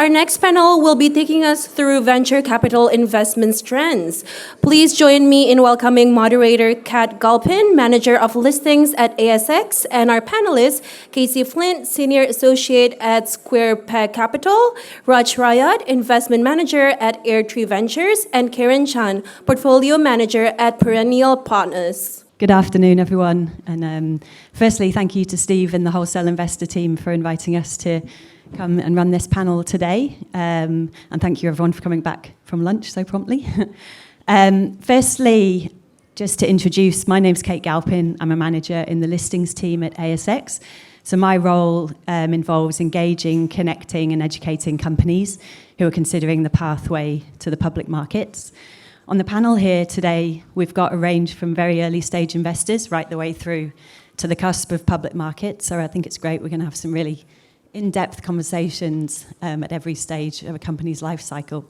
Our next panel will be taking us through venture capital investments trends. Please join me in welcoming moderator Kate Galpin, Manager of Listings at ASX, and our panelists, Casey Flint, Senior Associate at Square Peg Capital, Raaj Rayat, Investment Manager at Airtree Ventures, and Karen Chan, Portfolio Manager at Perennial Partners. Good afternoon, everyone. And firstly, thank you to Steve and the Wholesale Investor team for inviting us to come and run this panel today. And thank you, everyone, for coming back from lunch so promptly. Firstly, just to introduce, my name's Kate Galpin. I'm a manager in the listings team at ASX. So my role involves engaging, connecting, and educating companies who are considering the pathway to the public markets. On the panel here today, we've got a range from very early stage investors right the way through to the cusp of public markets. So I think it's great. We're going to have some really in-depth conversations at every stage of a company's life cycle.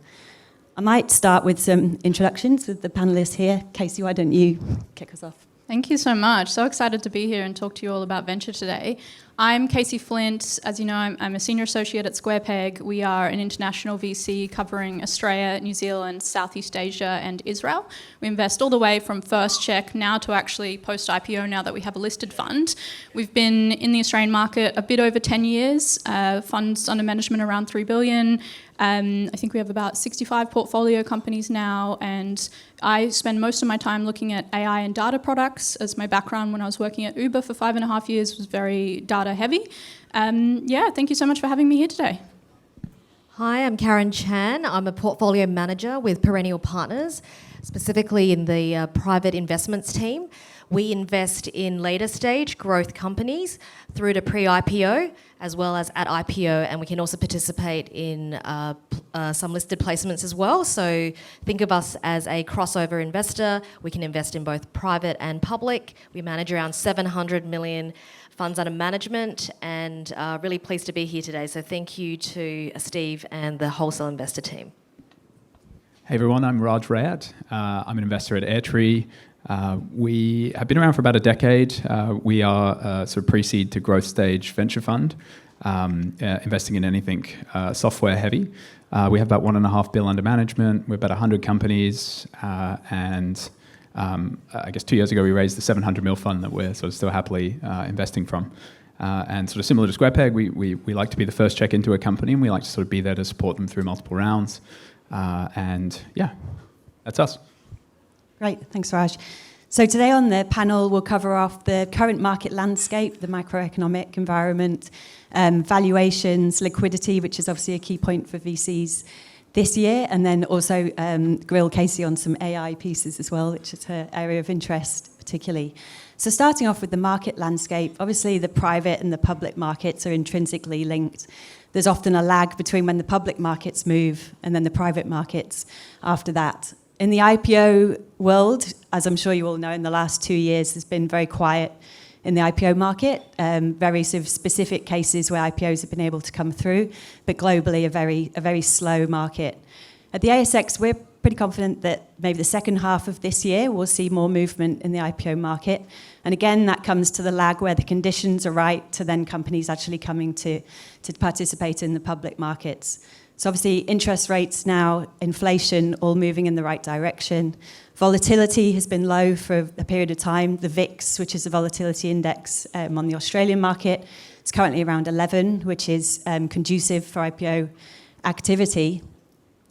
I might start with some introductions with the panelists here. Casey, why don't you kick us off? Thank you so much. So excited to be here and talk to you all about venture today. I'm Casey Flint. As you know, I'm a senior associate at Square Peg. We are an international VC covering Australia, New Zealand, Southeast Asia, and Israel. We invest all the way from first check now to actually post-IPO now that we have a listed fund. We've been in the Australian market a bit over 10 years, funds under management around $3 billion. I think we have about 65 portfolio companies now, and I spend most of my time looking at AI and data products, as my background when I was working at Uber for 5.5 years was very data heavy. Thank you so much for having me here today. Hi, I'm Karen Chan. I'm a portfolio manager with Perennial Partners, specifically in the private investments team. We invest in later stage growth companies through to pre-IPO as well as at IPO, and we can also participate in some listed placements as well. So think of us as a crossover investor. We can invest in both private and public. We manage around 700 million funds under management, and really pleased to be here today. So thank you to Steve and the Wholesale Investor team. Hey everyone, I'm Raaj Rayat. I'm an investor at Airtree. We have been around for about a decade. We are a sort of pre-seed to growth stage venture fund, investing in anything software heavy. We have about $1.5 billion under management. We're about 100 companies, and I guess 2 years ago we raised the 700 mil fund that we're sort of still happily investing from. And sort of similar to Square Peg, we like to be the first check into a company, and we like to sort of be there to support them through multiple rounds. That's us. Great, thanks Raj. So today on the panel, we'll cover off the current market landscape, the macroeconomic environment, valuations, liquidity, which is obviously a key point for VCs this year, and then also grill Casey on some AI pieces as well, which is her area of interest particularly. So starting off with the market landscape, obviously the private and the public markets are intrinsically linked. There's often a lag between when the public markets move and then the private markets after that. In the IPO world, as I'm sure you all know, in the last 2 years, has been very quiet in the IPO market. Very sort of specific cases where IPOs have been able to come through, but globally a very slow market. At the ASX, we're pretty confident that maybe the second half of this year we'll see more movement in the IPO market. And again, that comes to the lag where the conditions are right to then companies actually coming to participate in the public markets. So obviously interest rates now, inflation, all moving in the right direction. Volatility has been low for a period of time. The VIX, which is the volatility index on the Australian market, is currently around 11, which is conducive for IPO activity.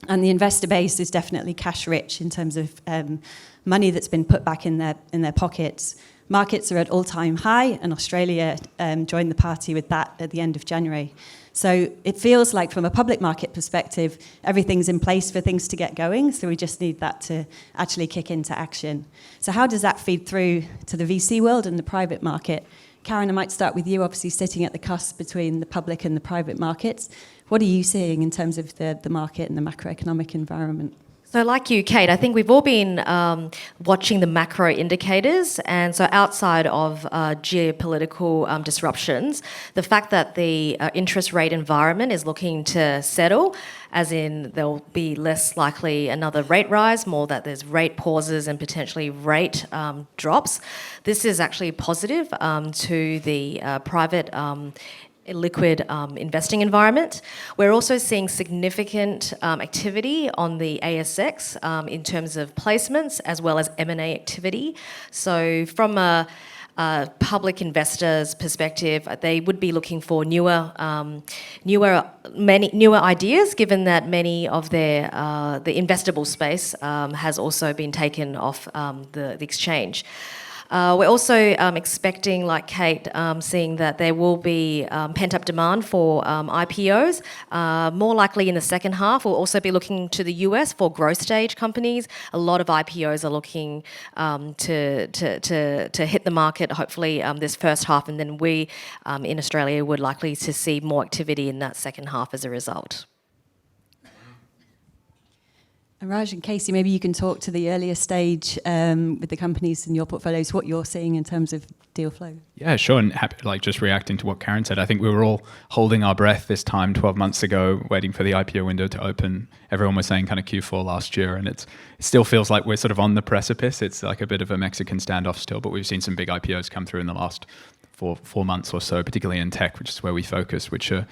And the investor base is definitely cash rich in terms of money that's been put back in their pockets. Markets are at all-time high, and Australia joined the party with that at the end of January. So it feels like from a public market perspective, everything's in place for things to get going, so we just need that to actually kick into action. So how does that feed through to the VC world and the private market? Karen, I might start with you, obviously sitting at the cusp between the public and the private markets. What are you seeing in terms of the market and the macroeconomic environment? So like you, Kate, I think we've all been watching the macro indicators, and so outside of geopolitical disruptions, the fact that the interest rate environment is looking to settle, as in there'll be less likely another rate rise, more that there's rate pauses and potentially rate drops. This is actually positive to the private liquid investing environment. We're also seeing significant activity on the ASX in terms of placements as well as M&A activity. So from a public investors' perspective, they would be looking for newer ideas, given that many of their the investable space has also been taken off the exchange. We're also expecting, like Kate, seeing that there will be pent-up demand for IPOs. More likely in the second half, we'll also be looking to the US for growth stage companies. A lot of IPOs are looking to hit the market, hopefully this first half, and then we in Australia would likely to see more activity in that second half as a result. And Raj and Casey, maybe you can talk to the earlier stage with the companies in your portfolios, what you're seeing in terms of deal flow. Yeah, sure. And happy, just reacting to what Karen said, I think we were all holding our breath this time 12 months ago, waiting for the IPO window to open. Everyone was saying kind of Q4 last year, and it still feels like we're sort of on the precipice. It's like a bit of a Mexican standoff still, but we've seen some big IPOs come through in the last four months or so, particularly in tech, which is where we focus, which are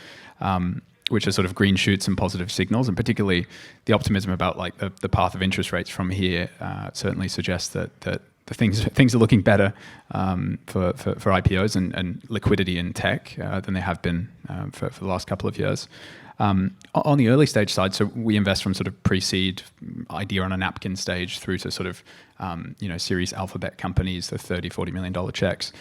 sort of green shoots and positive signals, and particularly the optimism about like the path of interest rates from here certainly suggests that the things are looking better for IPOs and liquidity in tech than they have been for the last couple of years. On the early stage side, so we invest from sort of pre-seed idea on a napkin stage through to sort of Series alphabet companies, the $30-40 million checks.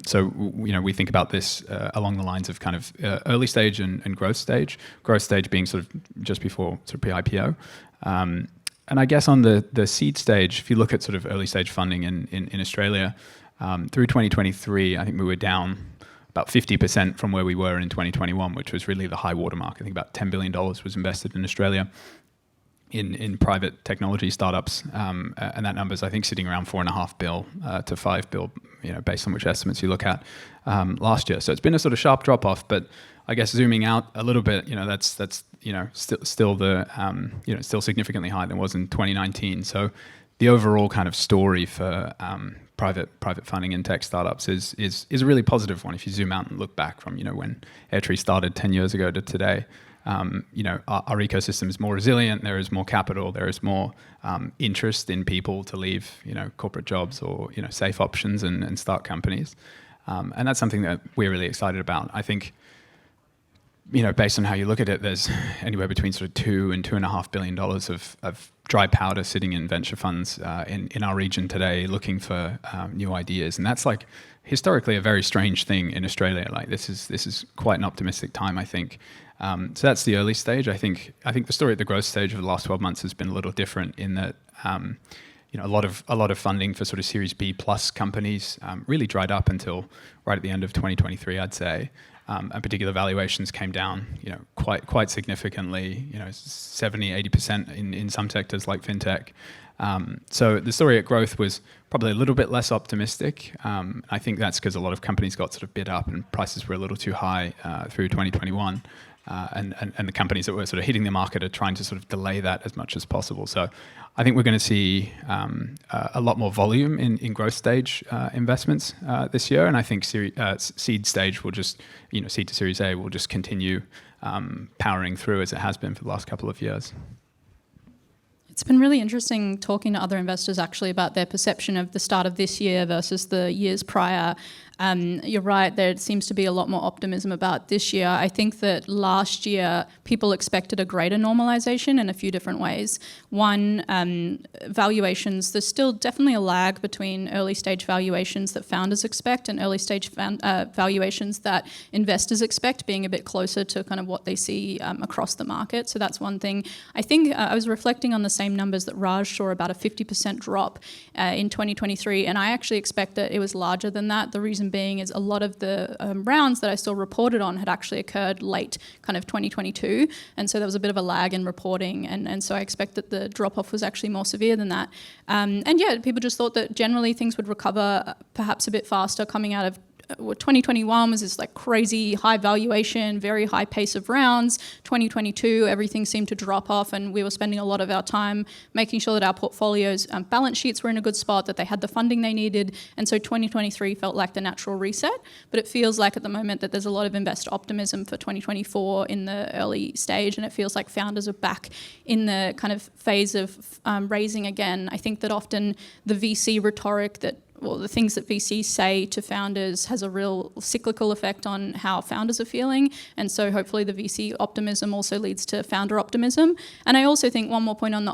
So we think about this along the lines of kind of early stage and growth stage. Growth stage being sort of just before sort of pre-IPO. And I guess on the seed stage, if you look at sort of early stage funding in Australia, through 2023, I think we were down about 50% from where we were in 2021, which was really the high watermark. I think about $10 billion was invested in Australia in private technology startups, and that number's I think sitting around $4.5 billion to $5 billion, based on which estimates you look at last year. So it's been a sort of sharp drop off, but I guess zooming out a little bit, that's still still significantly higher than it was in 2019. So the overall kind of story for private funding in tech startups is a really positive one. If you zoom out and look back from when Airtree started 10 years ago to today, our ecosystem is more resilient. There is more capital. There is more interest in people to leave corporate jobs or safe options and start companies, and that's something that we're really excited about. I think based on how you look at it, there's anywhere between sort of $2 and $2.5 billion of dry powder sitting in venture funds in our region today, looking for new ideas, and that's like historically a very strange thing in Australia. Like this is quite an optimistic time, I think. So that's the early stage. I think the story at the growth stage of the last 12 months has been a little different in that a lot of funding for sort of Series B plus companies really dried up until right at the end of 2023, I'd say. And particular valuations came down, quite significantly, 70-80% in some sectors like fintech. So the story at growth was probably a little bit less optimistic. I think that's because a lot of companies got sort of bid up and prices were a little too high through 2021. And the companies that were sort of hitting the market are trying to sort of delay that as much as possible. So I think we're going to see a lot more volume in growth stage investments this year. And I think seed stage will just, seed to Series A will just continue powering through as it has been for the last couple of years. It's been really interesting talking to other investors actually about their perception of the start of this year versus the years prior. You're right, there seems to be a lot more optimism about this year. I think that last year people expected a greater normalization in a few different ways. One, valuations, there's still definitely a lag between early stage valuations that founders expect and early stage valuations that investors expect, being a bit closer to kind of what they see across the market. So that's one thing. I think I was reflecting on the same numbers that Raj saw, about a 50% drop in 2023, and I actually expect that it was larger than that. The reason being is a lot of the rounds that I saw reported on had actually occurred late kind of 2022, and so there was a bit of a lag in reporting, and so I expect that the drop-off was actually more severe than that. And yeah, people just thought that generally things would recover perhaps a bit faster coming out of 2021 was this like crazy high valuation, very high pace of rounds. 2022, everything seemed to drop off, and we were spending a lot of our time making sure that our portfolios' balance sheets were in a good spot, that they had the funding they needed. And so 2023 felt like the natural reset. But it feels like at the moment that there's a lot of investor optimism for 2024 in the early stage, and it feels like founders are back in the kind of phase of raising again. I think that often the VC rhetoric the things that VCs say to founders has a real cyclical effect on how founders are feeling. And so hopefully the VC optimism also leads to founder optimism. And I also think one more point on the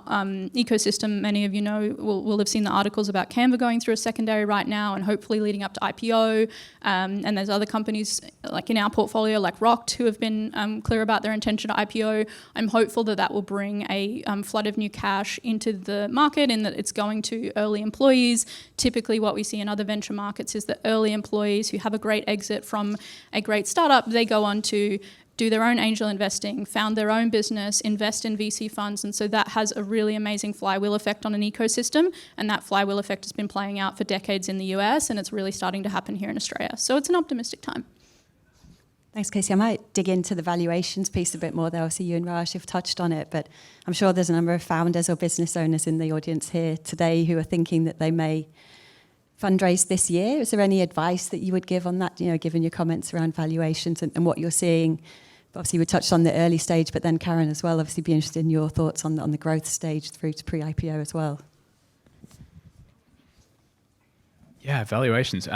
ecosystem, many of you know, will have seen the articles about Canva going through a secondary right now and hopefully leading up to IPO. And there's other companies like in our portfolio, like Rocked, who have been clear about their intention to IPO. I'm hopeful that that will bring a flood of new cash into the market, in that it's going to early employees. Typically what we see in other venture markets is that early employees who have a great exit from a great startup, they go on to do their own angel investing, found their own business, invest in VC funds. And so that has a really amazing flywheel effect on an ecosystem. And that flywheel effect has been playing out for decades in the US, and it's really starting to happen here in Australia. So it's an optimistic time. Thanks, Casey. I might dig into the valuations piece a bit more, though. Obviously, you and Raj have touched on it, but I'm sure there's a number of founders or business owners in the audience here today who are thinking that they may fundraise this year. Is there any advice that you would give on that, given your comments around valuations and what you're seeing? Obviously, we touched on the early stage, but then Karen as well, obviously be interested in your thoughts on the growth stage through to pre-IPO as well. Yeah, valuations.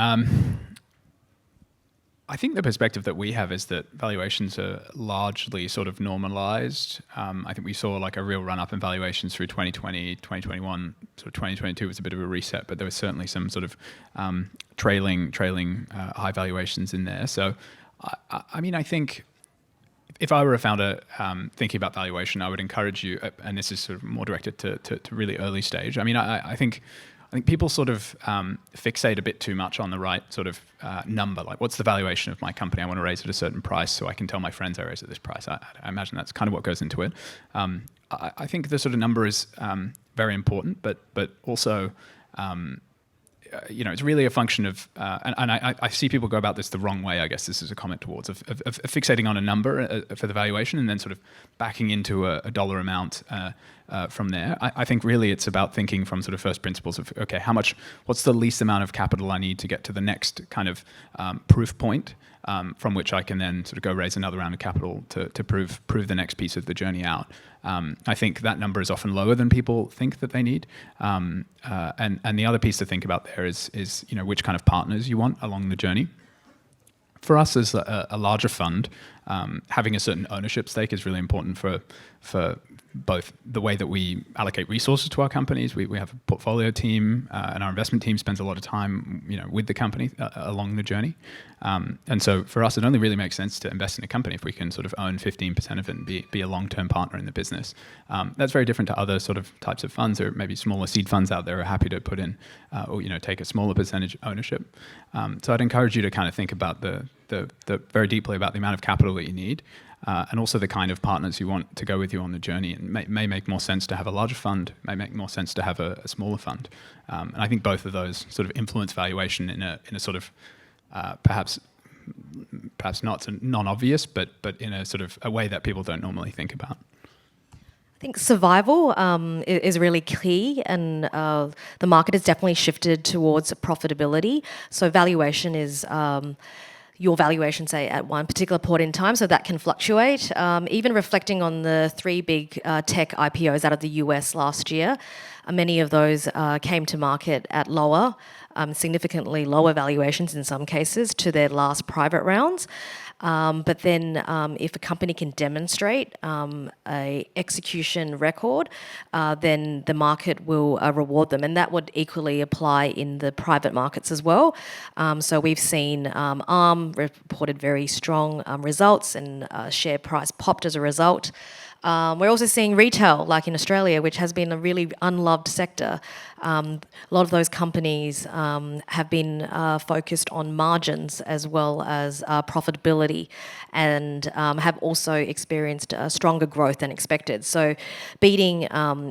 I think the perspective that we have is that valuations are largely sort of normalized. I think we saw like a real run up in valuations through 2020, 2021. Sort of 2022 was a bit of a reset, but there was certainly some sort of trailing high valuations in there. So, I mean, I think if I were a founder thinking about valuation, I would encourage you, and this is sort of more directed to really early stage. I mean, I think people sort of fixate a bit too much on the right sort of number. Like, what's the valuation of my company? I want to raise at a certain price so I can tell my friends I raised at this price. I imagine that's kind of what goes into it. I think the sort of number is very important, but also, it's really a function of, and I see people go about this the wrong way. I guess this is a comment towards of fixating on a number for the valuation and then sort of backing into a dollar amount from there. I think really it's about thinking from sort of first principles of, okay, what's the least amount of capital I need to get to the next kind of proof point from which I can then sort of go raise another round of capital to prove the next piece of the journey out. I think that number is often lower than people think that they need. And the other piece to think about there is which kind of partners you want along the journey. For us as a larger fund, having a certain ownership stake is really important for both the way that we allocate resources to our companies. We have a portfolio team, and our investment team spends a lot of time, with the company along the journey. And so for us, it only really makes sense to invest in a company if we can sort of own 15% of it and be a long-term partner in the business. That's very different to other sort of types of funds, or maybe smaller seed funds out there are happy to put in, or take a smaller percentage ownership. So I'd encourage you to kind of think about the very deeply about the amount of capital that you need. And also the kind of partners you want to go with you on the journey. And may make more sense to have a larger fund, may make more sense to have a smaller fund. And I think both of those sort of influence valuation in a sort of perhaps not so non-obvious, but in a sort of a way that people don't normally think about. I think survival is really key, and the market has definitely shifted towards profitability. So valuation is your valuation, say, at one particular point in time, so that can fluctuate. Even reflecting on the 3 big tech IPOs out of the US last year, many of those came to market at significantly lower valuations in some cases to their last private rounds. But then if a company can demonstrate a execution record, then the market will reward them. And that would equally apply in the private markets as well. So we've seen ARM reported very strong results, and share price popped as a result. We're also seeing retail, like in Australia, which has been a really unloved sector. A lot of those companies have been focused on margins as well as profitability, and have also experienced stronger growth than expected. So beating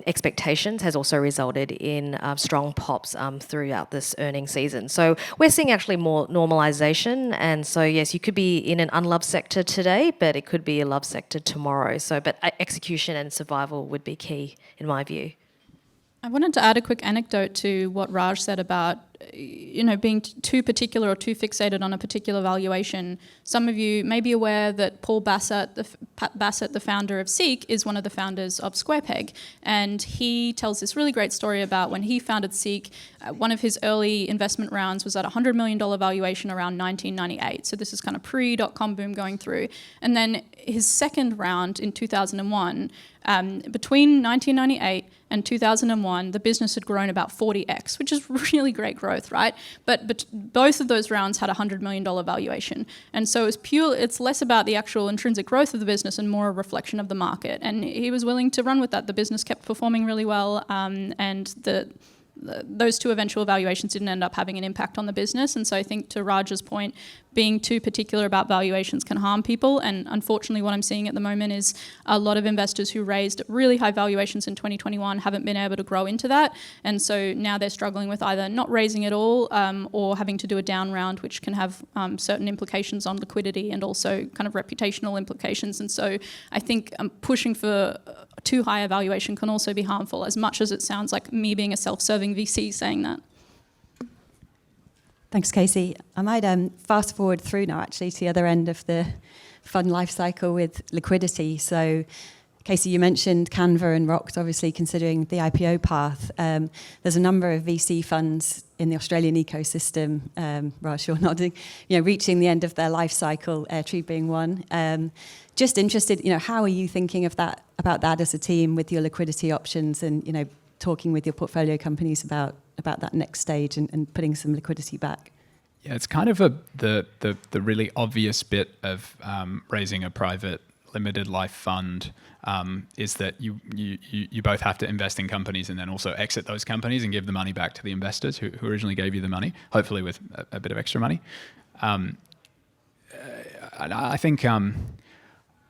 expectations has also resulted in strong pops throughout this earnings season. So we're seeing actually more normalization. And so, yes, you could be in an unloved sector today, but it could be a loved sector tomorrow. So, but execution and survival would be key, in my view. I wanted to add a quick anecdote to what Raj said about, being too particular or too fixated on a particular valuation. Some of you may be aware that Paul Bassett, the founder of Seek, is one of the founders of SquarePeg, and he tells this really great story about when he founded Seek. One of his early investment rounds was at a $100 million valuation around 1998. So this is kind of pre-dot-com boom going through. And then his second round in 2001, between 1998 and 2001, the business had grown about 40x, which is really great growth, right? But both of those rounds had a $100 million valuation. And so it's less about the actual intrinsic growth of the business and more a reflection of the market. And he was willing to run with that. The business kept performing really well, and those two eventual valuations didn't end up having an impact on the business. And so I think, to Raj's point, being too particular about valuations can harm people. And unfortunately, what I'm seeing at the moment is a lot of investors who raised really high valuations in 2021 haven't been able to grow into that. And so now they're struggling with either not raising at all, or having to do a down round, which can have certain implications on liquidity and also kind of reputational implications. And so I think pushing for too high a valuation can also be harmful, as much as it sounds like me being a self-serving VC saying that. Thanks, Casey. I might fast forward through now, actually, to the other end of the fund life cycle with liquidity. So, Casey, you mentioned Canva and Rocked, obviously considering the IPO path. There's a number of VC funds in the Australian ecosystem, Raj, you're nodding, reaching the end of their life cycle, Airtree being one. Just interested, how are you thinking of that, about that as a team with your liquidity options and, talking with your portfolio companies about that next stage and putting some liquidity back? Yeah, it's kind of the really obvious bit of raising a private limited life fund, is that you both have to invest in companies and then also exit those companies and give the money back to the investors who originally gave you the money, hopefully with a bit of extra money. And I think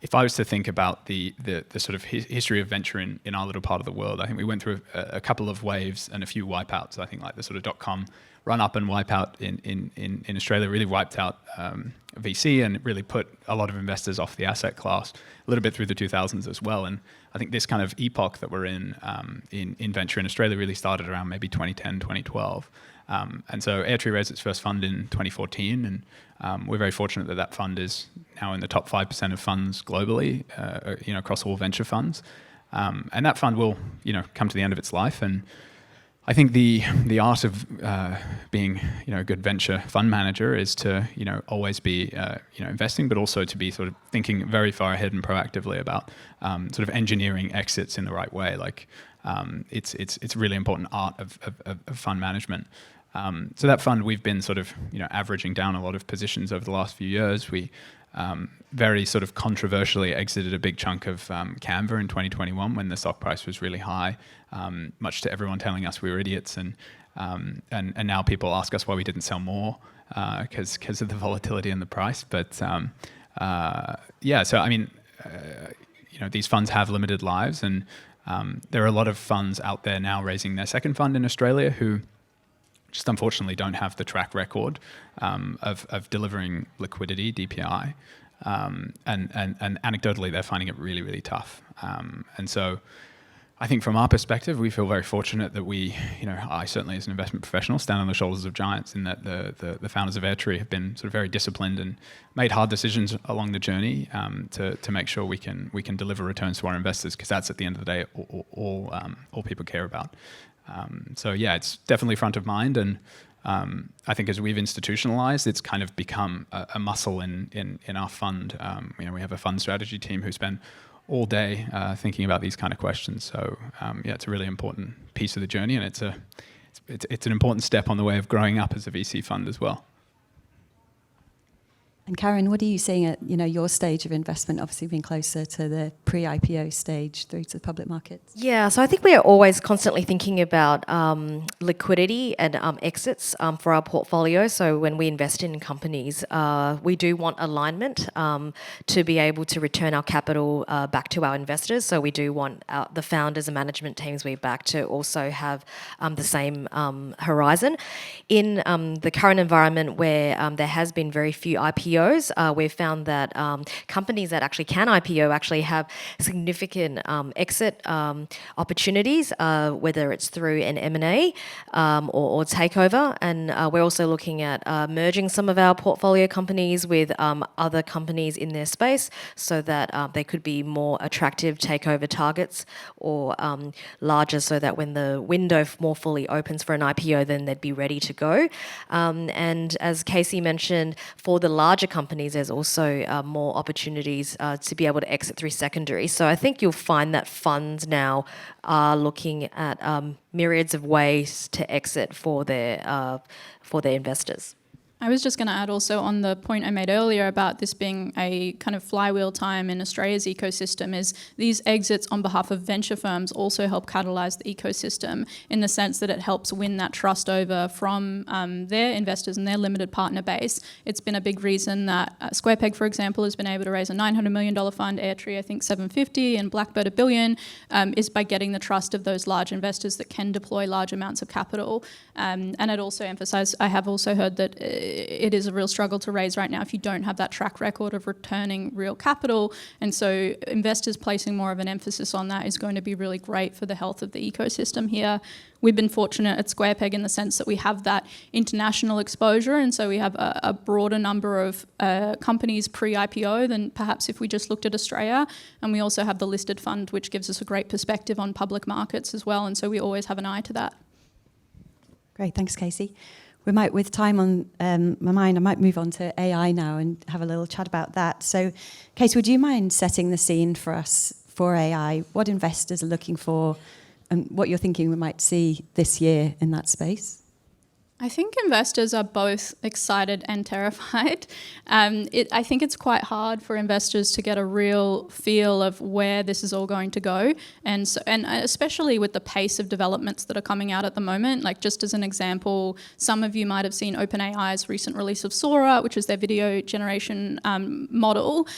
if I was to think about the sort of history of venture in our little part of the world, I think we went through a couple of waves and a few wipeouts. I think like the sort of .com run up and wipeout in Australia really wiped out VC and really put a lot of investors off the asset class, a little bit through the 2000s as well. And I think this kind of epoch that we're in venture in Australia really started around maybe 2010, 2012. And so Airtree raised its first fund in 2014, and we're very fortunate that fund is now in the top 5% of funds globally, across all venture funds. And that fund will, come to the end of its life. And I think the art of being, a good venture fund manager is to, always be, investing, but also to be sort of thinking very far ahead and proactively about sort of engineering exits in the right way. Like it's a really important art of fund management. So that fund, we've been sort of, averaging down a lot of positions over the last few years. We very sort of controversially exited a big chunk of Canva in 2021 when the stock price was really high, much to everyone telling us we were idiots. And now people ask us why we didn't sell more because of the volatility in the price. But so I mean, these funds have limited lives, and there are a lot of funds out there now raising their second fund in Australia who just unfortunately don't have the track record of delivering liquidity, DPI, and anecdotally they're finding it really, really tough. And so I think from our perspective, we feel very fortunate that we, I certainly as an investment professional stand on the shoulders of giants, in that the founders of Airtree have been sort of very disciplined and made hard decisions along the journey to make sure we can deliver returns to our investors, because that's at the end of the day all people care about. So yeah, it's definitely front of mind, and I think as we've institutionalized, it's kind of become a muscle in our fund. We have a fund strategy team who spend all day thinking about these kind of questions. So it's a really important piece of the journey, and it's an important step on the way of growing up as a VC fund as well. And Karen, what are you seeing at your stage of investment, obviously being closer to the pre-IPO stage through to the public markets? Yeah, so I think we are always constantly thinking about liquidity and exits for our portfolio. So when we invest in companies, we do want alignment to be able to return our capital back to our investors. So we do want the founders and management teams we back to also have the same horizon. In the current environment where there has been very few IPOs, we've found that companies that actually can IPO actually have significant exit opportunities, whether it's through an M&A or takeover. And we're also looking at merging some of our portfolio companies with other companies in their space so that they could be more attractive takeover targets or larger, so that when the window more fully opens for an IPO, then they'd be ready to go. And as Casey mentioned, for the larger companies, there's also more opportunities to be able to exit through secondary. So I think you'll find that funds now are looking at myriads of ways to exit for their investors. I was just going to add also on the point I made earlier about this being a kind of flywheel time in Australia's ecosystem, is these exits on behalf of venture firms also help catalyse the ecosystem in the sense that it helps win that trust over from their investors and their limited partner base. It's been a big reason that Squarepeg, for example, has been able to raise a $900 million fund, Airtree I think 750, and Blackbird $1 billion, is by getting the trust of those large investors that can deploy large amounts of capital. And it also emphasised, I have also heard that it is a real struggle to raise right now if you don't have that track record of returning real capital. And so investors placing more of an emphasis on that is going to be really great for the health of the ecosystem here. We've been fortunate at Squarepeg in the sense that we have that international exposure, and so we have a broader number of companies pre-IPO than perhaps if we just looked at Australia. And we also have the listed fund, which gives us a great perspective on public markets as well, and so we always have an eye to that. Great, thanks, Casey. With time on my mind, I might move on to AI now and have a little chat about that. So, Casey, would you mind setting the scene for us for AI? What investors are looking for and what you're thinking we might see this year in that space? I think investors are both excited and terrified. I think it's quite hard for investors to get a real feel of where this is all going to go, and especially with the pace of developments that are coming out at the moment. Like, just as an example, some of you might have seen OpenAI's recent release of Sora, which is their video generation model.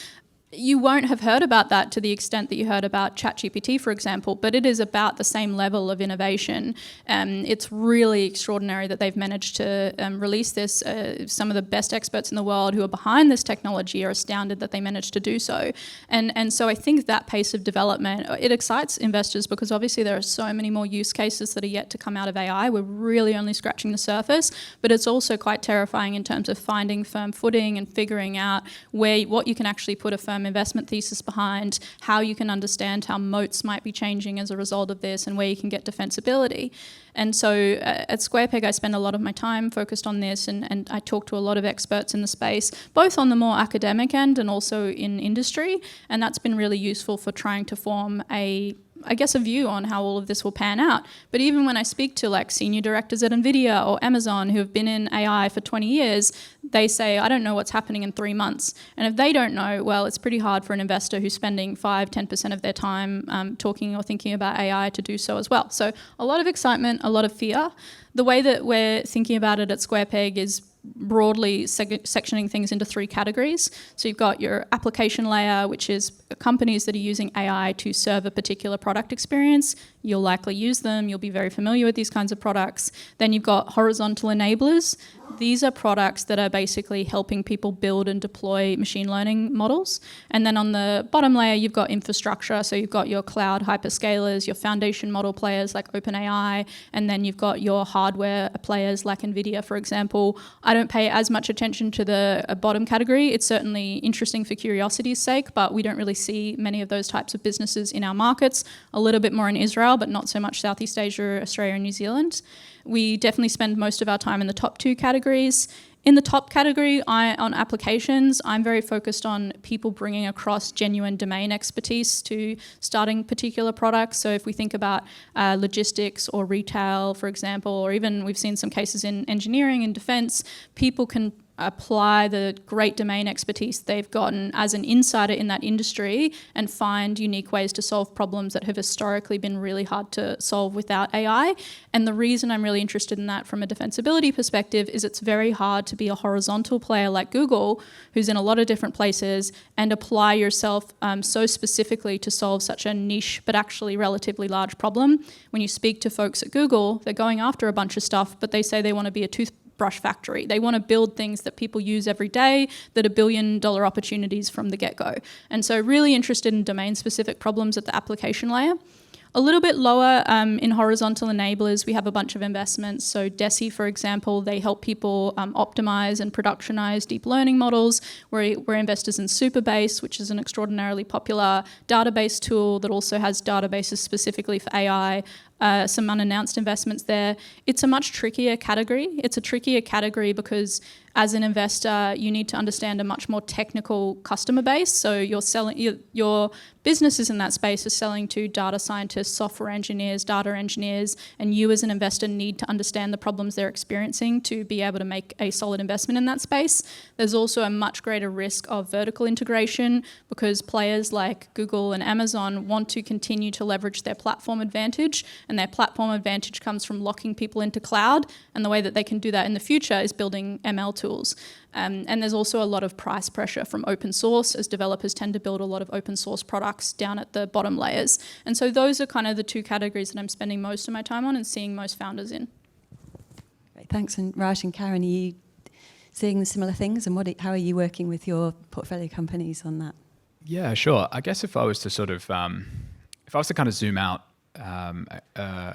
You won't have heard about that to the extent that you heard about ChatGPT, for example, but it is about the same level of innovation. It's really extraordinary that they've managed to release this. Some of the best experts in the world who are behind this technology are astounded that they managed to do so. And so I think that pace of development, it excites investors because obviously there are so many more use cases that are yet to come out of AI. We're really only scratching the surface, but it's also quite terrifying in terms of finding firm footing and figuring out what you can actually put a firm investment thesis behind, how you can understand how moats might be changing as a result of this, and where you can get defensibility. And so at Squarepeg, I spend a lot of my time focused on this, and I talk to a lot of experts in the space, both on the more academic end and also in industry, and that's been really useful for trying to form a view on how all of this will pan out. But even when I speak to like senior directors at NVIDIA or Amazon who have been in AI for 20 years, they say, I don't know what's happening in 3 months. And if they don't know, well, it's pretty hard for an investor who's spending 5-10% of their time talking or thinking about AI to do so as well. So a lot of excitement, a lot of fear. The way that we're thinking about it at Squarepeg is broadly sectioning things into 3 categories. So you've got your application layer, which is companies that are using AI to serve a particular product experience. You'll likely use them. You'll be very familiar with these kinds of products. Then you've got horizontal enablers. These are products that are basically helping people build and deploy machine learning models. And then on the bottom layer, you've got infrastructure. So you've got your cloud hyperscalers, your foundation model players like OpenAI, and then you've got your hardware players like NVIDIA, for example. I don't pay as much attention to the bottom category. It's certainly interesting for curiosity's sake, but we don't really see many of those types of businesses in our markets. A little bit more in Israel, but not so much Southeast Asia, Australia, and New Zealand. We definitely spend most of our time in the top 2 categories. In the top category, on applications, I'm very focused on people bringing across genuine domain expertise to starting particular products. So if we think about logistics or retail, for example, or even we've seen some cases in engineering and defence, people can apply the great domain expertise they've gotten as an insider in that industry and find unique ways to solve problems that have historically been really hard to solve without AI. And the reason I'm really interested in that from a defensibility perspective is it's very hard to be a horizontal player like Google, who's in a lot of different places, and apply yourself so specifically to solve such a niche but actually relatively large problem. When you speak to folks at Google, they're going after a bunch of stuff, but they say they want to be a toothbrush factory. They want to build things that people use every day that are billion-dollar opportunities from the get-go. And so really interested in domain-specific problems at the application layer. A little bit lower in horizontal enablers, we have a bunch of investments. So Deci, for example, they help people optimize and productionize deep learning models. We're investors in Superbase, which is an extraordinarily popular database tool that also has databases specifically for AI. Some unannounced investments there. It's a much trickier category. It's a trickier category because as an investor, you need to understand a much more technical customer base. So your businesses in that space are selling to data scientists, software engineers, data engineers, and you as an investor need to understand the problems they're experiencing to be able to make a solid investment in that space. There's also a much greater risk of vertical integration because players like Google and Amazon want to continue to leverage their platform advantage, and their platform advantage comes from locking people into cloud, and the way that they can do that in the future is building ML tools. And there's also a lot of price pressure from open source, as developers tend to build a lot of open source products down at the bottom layers. And so those are kind of the two categories that I'm spending most of my time on and seeing most founders in. Great, thanks. And Raj and Karen, are you seeing the similar things, and how are you working with your portfolio companies on that? Yeah, sure. I guess if I was to sort of, if I was to kind of zoom out, I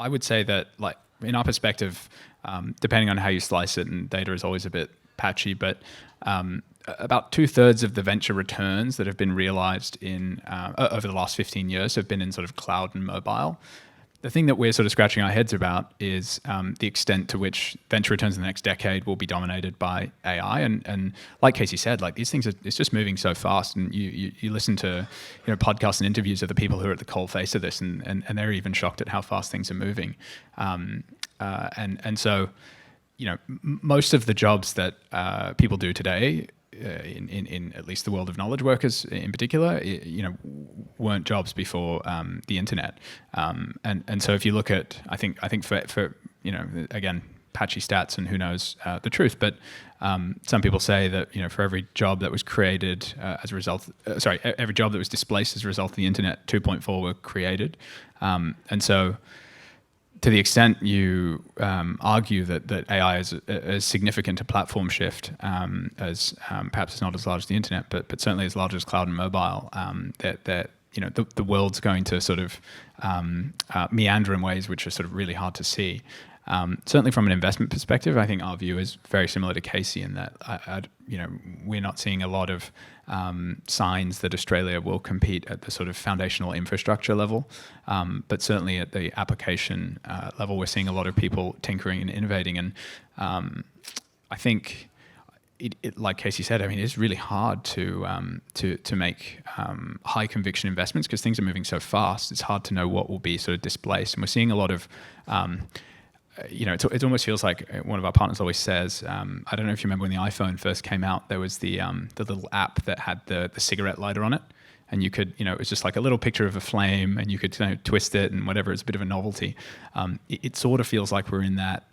would say that, like, in our perspective, depending on how you slice it, and data is always a bit patchy, but about 2/3 of the venture returns that have been realized in over the last 15 years have been in sort of cloud and mobile. The thing that we're sort of scratching our heads about is the extent to which venture returns in the next decade will be dominated by AI. And like Casey said, like, these things it's just moving so fast. And you listen to podcasts and interviews of the people who are at the coalface of this, and they're even shocked at how fast things are moving. And so, most of the jobs that people do today, in at least the world of knowledge workers in particular, weren't jobs before the internet. And so if you look at, I think for again, patchy stats and who knows the truth, but some people say that for every job that was created as a result, every job that was displaced as a result of the internet, 2.4 were created. And so, to the extent you argue that AI is as significant a platform shift as perhaps it's not as large as the internet, but certainly as large as cloud and mobile, that the world's going to sort of meander in ways which are sort of really hard to see. Certainly from an investment perspective, I think our view is very similar to Casey in that we're not seeing a lot of signs that Australia will compete at the sort of foundational infrastructure level, but certainly at the application level, we're seeing a lot of people tinkering and innovating. And I think, like Casey said, I mean, it's really hard to make high conviction investments because things are moving so fast. It's hard to know what will be sort of displaced, and we're seeing a lot of it almost feels like one of our partners always says, I don't know if you remember when the iPhone first came out, there was the little app that had the cigarette lighter on it. And you could, it was just like a little picture of a flame, and you could twist it and whatever. It's a bit of a novelty. It sort of feels like we're in that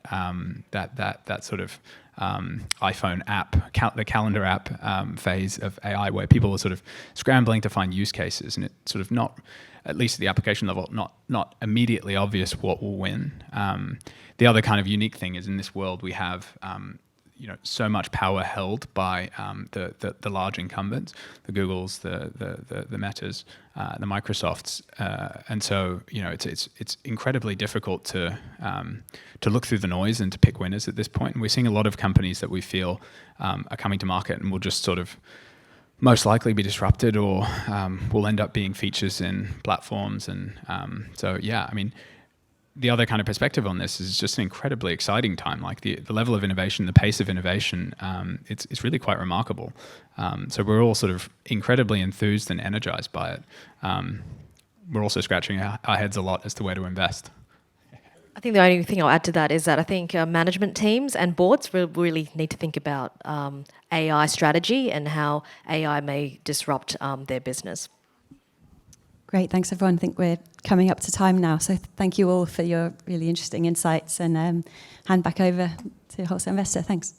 sort of iPhone app, the calendar app phase of AI, where people are sort of scrambling to find use cases, and it's sort of not, at least at the application level, not immediately obvious what will win. The other kind of unique thing is in this world we have so much power held by the large incumbents, the Googles, the Metas, the Microsofts, and so it's incredibly difficult to look through the noise and to pick winners at this point. And we're seeing a lot of companies that we feel are coming to market and will just sort of most likely be disrupted, or will end up being features in platforms. And so yeah, I mean, the other kind of perspective on this is just an incredibly exciting time. Like the level of innovation, the pace of innovation, it's really quite remarkable. So we're all sort of incredibly enthused and energized by it. We're also scratching our heads a lot as to where to invest. I think the only thing I'll add to that is that I think management teams and boards really need to think about AI strategy and how AI may disrupt their business. Great, thanks everyone. I think we're coming up to time now. So thank you all for your really interesting insights, and hand back over to Wholesale Investor. Thanks.